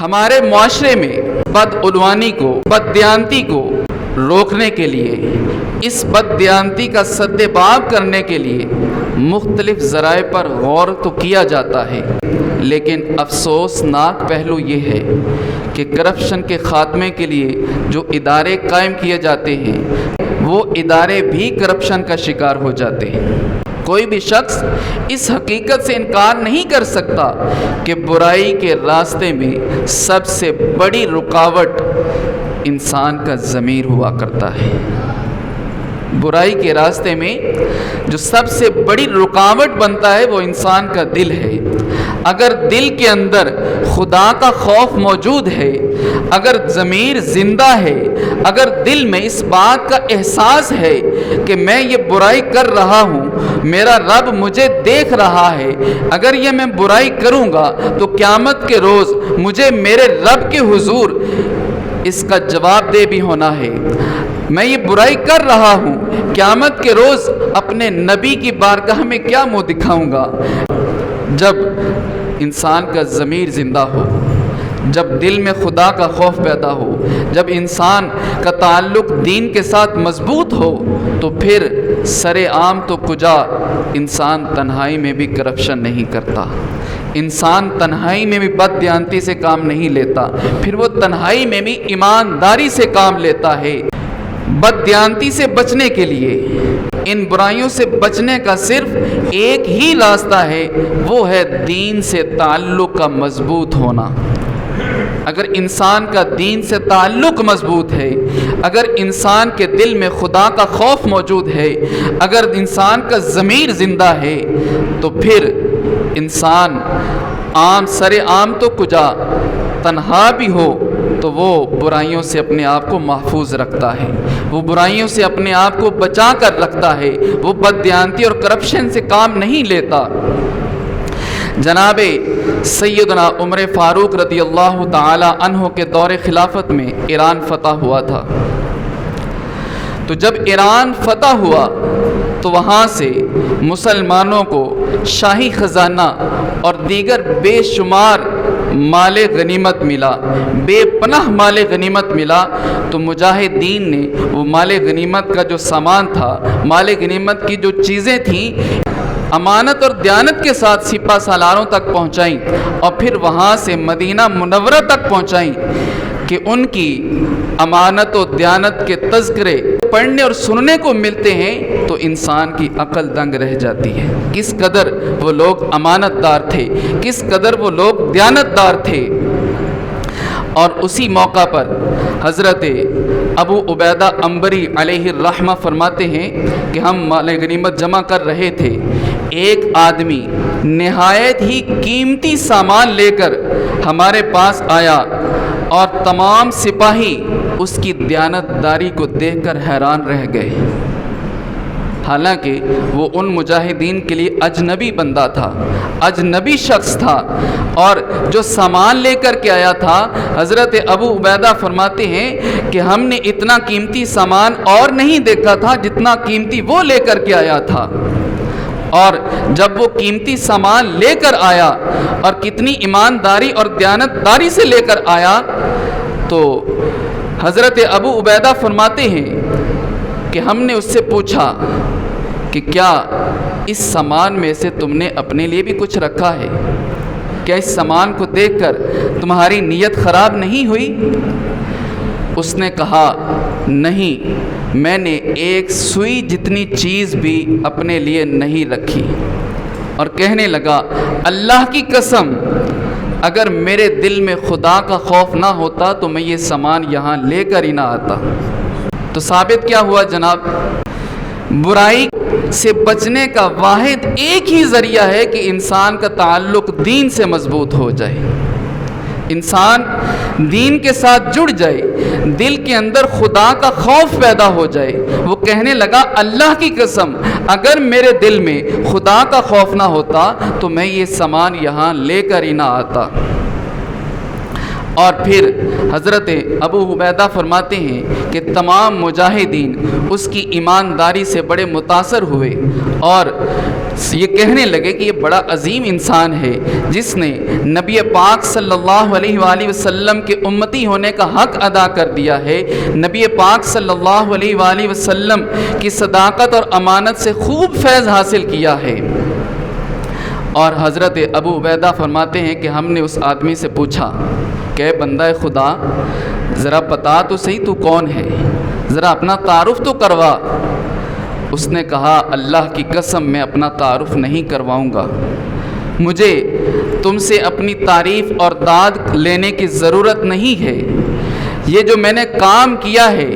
ہمارے معاشرے میں بدعنوانی کو، بددیانتی کو روکنے کے لیے، اس بددیانتی کا سدباب کرنے کے لیے مختلف ذرائع پر غور تو کیا جاتا ہے، لیکن افسوسناک پہلو یہ ہے کہ کرپشن کے خاتمے کے لیے جو ادارے قائم کیے جاتے ہیں وہ ادارے بھی کرپشن کا شکار ہو جاتے ہیں۔ کوئی بھی شخص اس حقیقت سے انکار نہیں کر سکتا کہ برائی کے راستے میں سب سے بڑی رکاوٹ انسان کا ضمیر ہوا کرتا ہے۔ برائی کے راستے میں جو سب سے بڑی رکاوٹ بنتا ہے وہ انسان کا دل ہے۔ اگر دل کے اندر خدا کا خوف موجود ہے، اگر ضمیر زندہ ہے، اگر دل میں اس بات کا احساس ہے کہ میں یہ برائی کر رہا ہوں، میرا رب مجھے دیکھ رہا ہے، اگر یہ میں برائی کروں گا تو قیامت کے روز مجھے میرے رب کے حضور اس کا جواب دہ بھی ہونا ہے، میں یہ برائی کر رہا ہوں، قیامت کے روز اپنے نبی کی بارگاہ میں کیا منہ دکھاؤں گا۔ جب انسان کا ضمیر زندہ ہو، جب دل میں خدا کا خوف پیدا ہو، جب انسان کا تعلق دین کے ساتھ مضبوط ہو، تو پھر سر عام تو کجا انسان تنہائی میں بھی کرپشن نہیں کرتا، انسان تنہائی میں بھی بددیانتی سے کام نہیں لیتا، پھر وہ تنہائی میں بھی ایمانداری سے کام لیتا ہے۔ بددیانتی سے بچنے کے لیے، ان برائیوں سے بچنے کا صرف ایک ہی راستہ ہے، وہ ہے دین سے تعلق کا مضبوط ہونا۔ اگر انسان کا دین سے تعلق مضبوط ہے، اگر انسان کے دل میں خدا کا خوف موجود ہے، اگر انسان کا ضمیر زندہ ہے، تو پھر انسان سر عام تو کجا تنہا بھی ہو تو وہ برائیوں سے اپنے آپ کو محفوظ رکھتا ہے، وہ برائیوں سے اپنے آپ کو بچا کر رکھتا ہے، وہ بددیانتی اور کرپشن سے کام نہیں لیتا۔ جناب سیدنا عمر فاروق رضی اللہ تعالی عنہ کے دور خلافت میں ایران فتح ہوا تھا۔ تو جب ایران فتح ہوا تو وہاں سے مسلمانوں کو شاہی خزانہ اور دیگر بے شمار مال غنیمت ملا، بے پناہ مال غنیمت ملا۔ تو مجاہدین نے وہ مال غنیمت کا جو سامان تھا، مال غنیمت کی جو چیزیں تھیں، امانت اور دیانت کے ساتھ سپہ سالاروں تک پہنچائیں، اور پھر وہاں سے مدینہ منورہ تک پہنچائیں کہ ان کی امانت و دیانت کے تذکرے پڑھنے اور سننے کو ملتے ہیں تو انسان کی عقل دنگ رہ جاتی ہے۔ کس قدر وہ لوگ امانت دار تھے، کس قدر وہ لوگ دیانت دار تھے۔ اور اسی موقع پر حضرت ابو عبیدہ عنبری علیہ الرحمہ فرماتے ہیں کہ ہم مال غنیمت جمع کر رہے تھے، ایک آدمی نہایت ہی قیمتی سامان لے کر ہمارے پاس آیا اور تمام سپاہی اس کی دیانت داری کو دیکھ کر حیران رہ گئے، حالانکہ وہ ان مجاہدین کے لیے اجنبی بندہ تھا، اجنبی شخص تھا، اور جو سامان لے کر کے آیا تھا، حضرت ابو عبیدہ فرماتے ہیں کہ ہم نے اتنا قیمتی سامان اور نہیں دیکھا تھا جتنا قیمتی وہ لے کر کے آیا تھا۔ اور جب وہ قیمتی سامان لے کر آیا اور کتنی ایمانداری اور دیانتداری سے لے کر آیا، تو حضرت ابو عبیدہ فرماتے ہیں کہ ہم نے اس سے پوچھا کہ کیا اس سامان میں سے تم نے اپنے لیے بھی کچھ رکھا ہے؟ کیا اس سامان کو دیکھ کر تمہاری نیت خراب نہیں ہوئی؟ اس نے کہا نہیں، میں نے ایک سوئی جتنی چیز بھی اپنے لیے نہیں رکھی، اور کہنے لگا اللہ کی قسم اگر میرے دل میں خدا کا خوف نہ ہوتا تو میں یہ سامان یہاں لے کر ہی نہ آتا۔ تو ثابت کیا ہوا جناب؟ برائی سے بچنے کا واحد ایک ہی ذریعہ ہے کہ انسان کا تعلق دین سے مضبوط ہو جائے، انسان دین کے ساتھ جڑ جائے، دل کے اندر خدا کا خوف پیدا ہو جائے، وہ کہنے لگا اللہ کی قسم اگر میرے دل میں خدا کا خوف نہ ہوتا تو میں یہ سامان یہاں لے کر ہی نہ آتا۔ اور پھر حضرت ابو عبیدہ فرماتے ہیں کہ تمام مجاہدین اس کی ایمانداری سے بڑے متاثر ہوئے اور یہ کہنے لگے کہ یہ بڑا عظیم انسان ہے جس نے نبی پاک صلی اللہ علیہ وآلہ وسلم کے امتی ہونے کا حق ادا کر دیا ہے، نبی پاک صلی اللہ علیہ وآلہ وسلم کی صداقت اور امانت سے خوب فیض حاصل کیا ہے۔ اور حضرت ابو عبیدہ فرماتے ہیں کہ ہم نے اس آدمی سے پوچھا کہ بندہ خدا ذرا بتا تو صحیح تو کون ہے، ذرا اپنا تعارف تو کروا۔ اس نے کہا اللہ کی قسم میں اپنا تعارف نہیں کرواؤں گا، مجھے تم سے اپنی تعریف اور داد لینے کی ضرورت نہیں ہے، یہ جو میں نے کام کیا ہے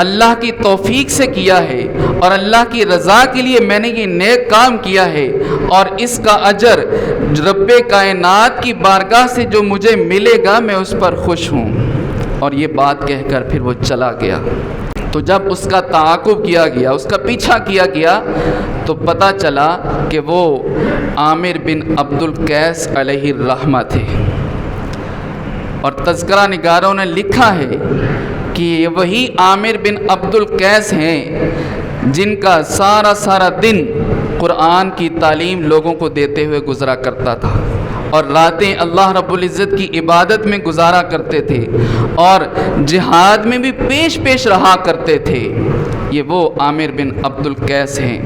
اللہ کی توفیق سے کیا ہے اور اللہ کی رضا کے لیے میں نے یہ نیک کام کیا ہے، اور اس کا اجر رب کائنات کی بارگاہ سے جو مجھے ملے گا میں اس پر خوش ہوں۔ اور یہ بات کہہ کر پھر وہ چلا گیا۔ تو جب اس کا تعاقب کیا گیا، اس کا پیچھا کیا گیا، تو پتہ چلا کہ وہ عامر بن عبد القیس علیہ الرحمہ تھے۔ اور تذکرہ نگاروں نے لکھا ہے کہ یہ وہی عامر بن عبد القیس ہیں جن کا سارا دن قرآن کی تعلیم لوگوں کو دیتے ہوئے گزرا کرتا تھا، اور راتیں اللہ رب العزت کی عبادت میں گزارا کرتے تھے، اور جہاد میں بھی پیش رہا کرتے تھے۔ یہ وہ عامر بن عبد القیس ہیں۔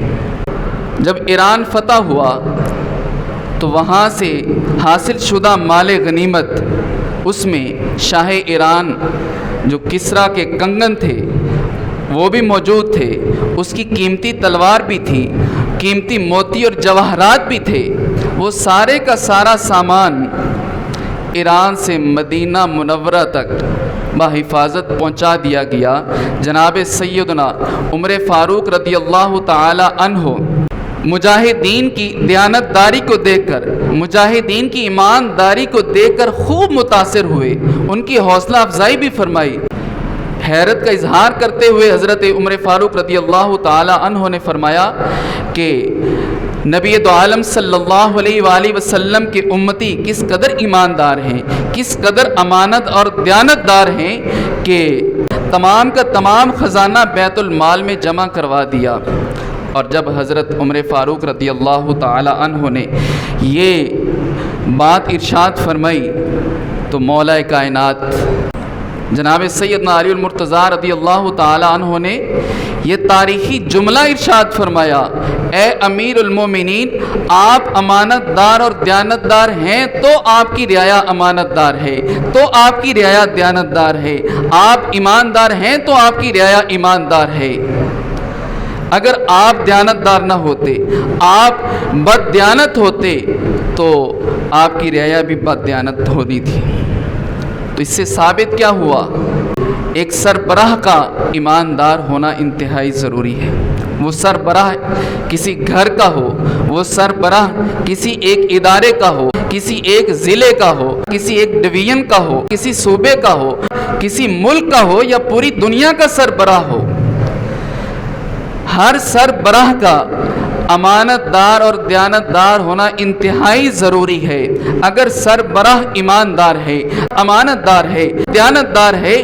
جب ایران فتح ہوا تو وہاں سے حاصل شدہ مال غنیمت، اس میں شاہ ایران جو کسریٰ کے کنگن تھے وہ بھی موجود تھے، اس کی قیمتی تلوار بھی تھی، قیمتی موتی اور جواہرات بھی تھے۔ وہ سارے کا سارا سامان ایران سے مدینہ منورہ تک بحفاظت پہنچا دیا گیا۔ جناب سیدنا عمر فاروق رضی اللہ تعالی عنہ مجاہدین کی دیانتداری کو دیکھ کر، مجاہدین کی ایمانداری کو دیکھ کر خوب متاثر ہوئے، ان کی حوصلہ افزائی بھی فرمائی۔ حیرت کا اظہار کرتے ہوئے حضرت عمر فاروق رضی اللہ تعالی عنہ نے فرمایا کہ نبی دو عالم صلی اللہ علیہ وآلہ وسلم کے امتی کس قدر ایماندار ہیں، کس قدر امانت اور دیانتدار ہیں کہ تمام کا تمام خزانہ بیت المال میں جمع کروا دیا۔ اور جب حضرت عمر فاروق رضی اللہ تعالی عنہ نے یہ بات ارشاد فرمائی تو مولا کائنات جناب سیدنا علی المرتضیٰ رضی اللہ تعالی عنہ نے یہ تاریخی جملہ ارشاد فرمایا، اے امیر المومنین، آپ امانت دار اور دیانتدار ہیں تو آپ کی رعایا امانت دار ہے، تو آپ کی رعایا دیانتدار ہے، آپ ایماندار ہیں تو آپ کی رعایا ایماندار ہے۔ اگر آپ دیانتدار نہ ہوتے، آپ بد دیانت ہوتے تو آپ کی رعایا بھی بد دیانت ہونی تھی۔ تو اس سے ثابت کیا ہوا؟ ایک سربراہ کا ایماندار ہونا انتہائی ضروری ہے۔ وہ سربراہ کسی گھر کا ہو، وہ سربراہ کسی ایک ادارے کا ہو، کسی ایک ضلع کا ہو، کسی ایک ڈویژن کا ہو، کسی صوبے کا ہو، کسی ملک کا ہو یا پوری دنیا کا سربراہ ہو، ہر سربراہ کا امانت دار اور دیانتدار ہونا انتہائی ضروری ہے۔ اگر سربراہ ایماندار ہے، امانت دار ہے، دیانتدار ہے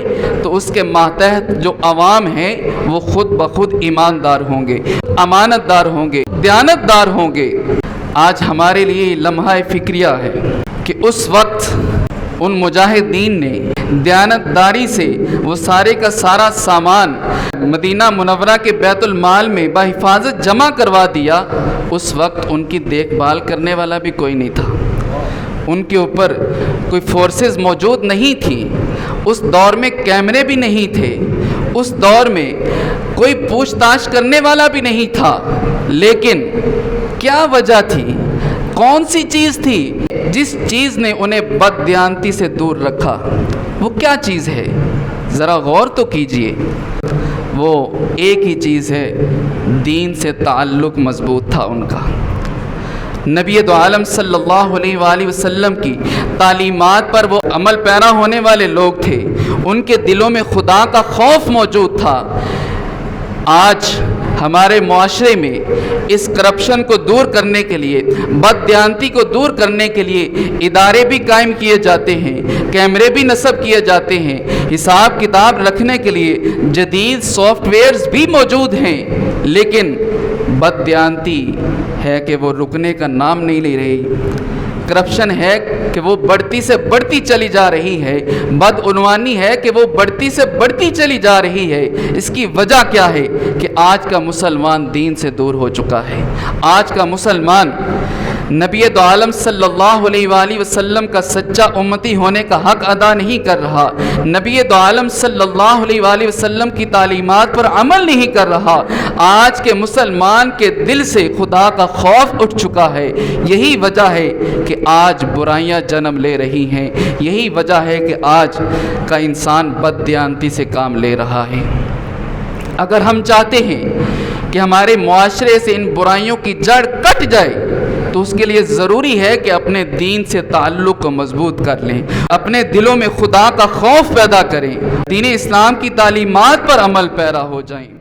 تو اس کے ماتحت جو عوام ہیں وہ خود بخود ایماندار ہوں گے، امانت دار ہوں گے، دیانتدار ہوں گے۔ آج ہمارے لیے لمحہ فکریہ ہے کہ اس وقت ان مجاہدین نے دیانتداری سے وہ سارے کا سارا سامان مدینہ منورہ کے بیت المال میں بحفاظت جمع کروا دیا۔ اس وقت ان کی دیکھ بھال کرنے والا بھی کوئی نہیں تھا، ان کے اوپر کوئی فورسز موجود نہیں تھی، اس دور میں کیمرے بھی نہیں تھے، اس دور میں کوئی پوچھ تاچھ کرنے والا بھی نہیں تھا۔ لیکن کیا وجہ تھی؟ کون سی چیز تھی جس چیز نے انہیں بددیانتی سے دور رکھا؟ وہ کیا چیز ہے؟ ذرا غور تو کیجئے۔ وہ ایک ہی چیز ہے، دین سے تعلق مضبوط تھا ان کا۔ نبی دو عالم صلی اللہ علیہ وآلہ وسلم کی تعلیمات پر وہ عمل پیرا ہونے والے لوگ تھے، ان کے دلوں میں خدا کا خوف موجود تھا۔ آج ہمارے معاشرے میں اس کرپشن کو دور کرنے کے لیے، بددیانتی کو دور کرنے کے لیے ادارے بھی قائم کیے جاتے ہیں، کیمرے بھی نصب کیے جاتے ہیں، حساب کتاب رکھنے کے لیے جدید سافٹ ویئرز بھی موجود ہیں، لیکن بددیانتی ہے کہ وہ رکنے کا نام نہیں لے رہی، کرپشن ہے کہ وہ بڑھتی سے بڑھتی چلی جا رہی ہے، بدعنوانی ہے کہ وہ بڑھتی سے بڑھتی چلی جا رہی ہے۔ اس کی وجہ کیا ہے کہ آج کا مسلمان دین سے دور ہو چکا ہے۔ آج کا مسلمان نبی دو عالم صلی اللہ علیہ وآلہ وسلم کا سچا امتی ہونے کا حق ادا نہیں کر رہا، نبی دو عالم صلی اللہ علیہ وآلہ وسلم کی تعلیمات پر عمل نہیں کر رہا۔ آج کے مسلمان کے دل سے خدا کا خوف اٹھ چکا ہے۔ یہی وجہ ہے کہ آج برائیاں جنم لے رہی ہیں، یہی وجہ ہے کہ آج کا انسان بددیانتی سے کام لے رہا ہے۔ اگر ہم چاہتے ہیں کہ ہمارے معاشرے سے ان برائیوں کی جڑ کٹ جائے تو اس کے لیے ضروری ہے کہ اپنے دین سے تعلق کو مضبوط کر لیں، اپنے دلوں میں خدا کا خوف پیدا کریں، دین اسلام کی تعلیمات پر عمل پیرا ہو جائیں۔